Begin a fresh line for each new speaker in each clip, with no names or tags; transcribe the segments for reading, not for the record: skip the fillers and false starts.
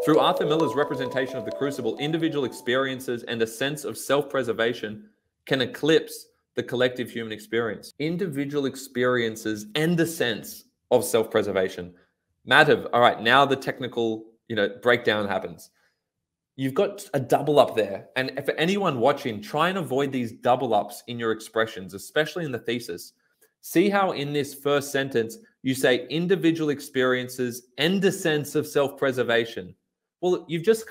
Through Arthur Miller's representation of the crucible, individual experiences and a sense of self-preservation can eclipse the collective human experience. Individual experiences and a sense of self-preservation. Madhav, all right, now the technical, breakdown happens. You've got a double up there. And for anyone watching, try and avoid these double ups in your expressions, especially in the thesis. See how in this first sentence, you say individual experiences and a sense of self-preservation. Well, you've just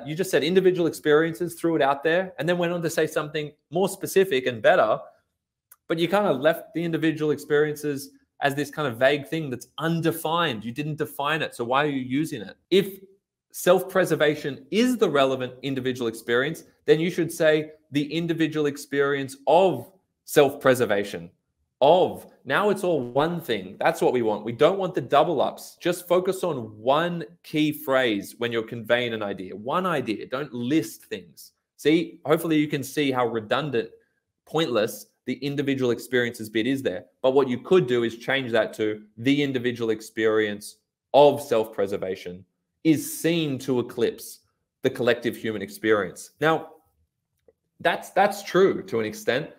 you just said individual experiences, threw it out there, and then went on to say something more specific and better, but you kind of left the individual experiences as this kind of vague thing that's undefined. You didn't define it, so why are you using it? If self-preservation is the relevant individual experience, then you should say the individual experience of self-preservation. Now it's all one thing. That's what we want. We don't want the double ups. Just focus on one key phrase when you're conveying an idea. One idea. Don't list things. See, hopefully you can see how redundant, pointless the individual experiences bit is there. But what you could do is change that to the individual experience of self-preservation is seen to eclipse the collective human experience. Now, that's true to an extent,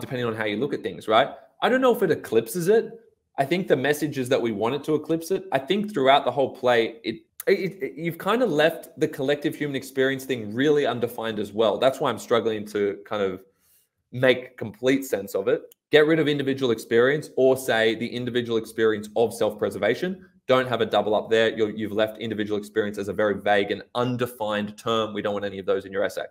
depending on how you look at things, right? I don't know if it eclipses it. I think the message is that we want it to eclipse it. I think throughout the whole play, you've kind of left the collective human experience thing really undefined as well. That's why I'm struggling to kind of make complete sense of it. Get rid of individual experience or say the individual experience of self-preservation. Don't have a double up there. You've left individual experience as a very vague and undefined term. We don't want any of those in your essay.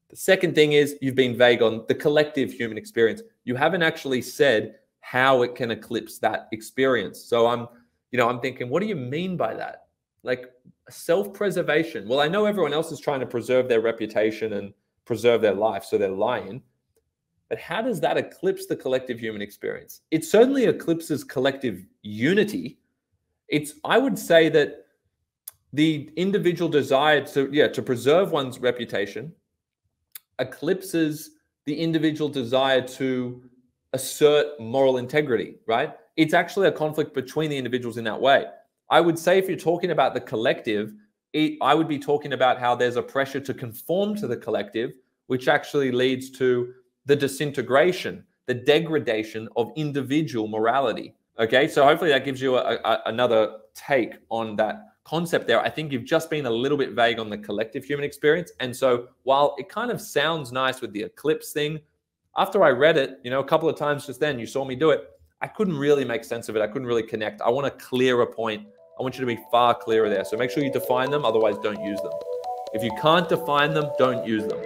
The second thing is you've been vague on the collective human experience. You haven't actually said how it can eclipse that experience. So I'm thinking, what do you mean by that? Like self-preservation. Well, I know everyone else is trying to preserve their reputation and preserve their life, so they're lying. But how does that eclipse the collective human experience? It certainly eclipses collective unity. I would say that the individual desire to preserve one's reputation eclipses the individual desire to assert moral integrity, right? It's actually a conflict between the individuals in that way. I would say if you're talking about the collective, I would be talking about how there's a pressure to conform to the collective, which actually leads to the disintegration, the degradation of individual morality. Okay, so hopefully that gives you another take on that concept there. I think you've just been a little bit vague on the collective human experience. And so while it kind of sounds nice with the eclipse thing, after I read it, a couple of times just then, you saw me do it, I couldn't really make sense of it. I couldn't really connect. I want a clearer point. I want you to be far clearer there. So make sure you define them, otherwise don't use them. If you can't define them, don't use them.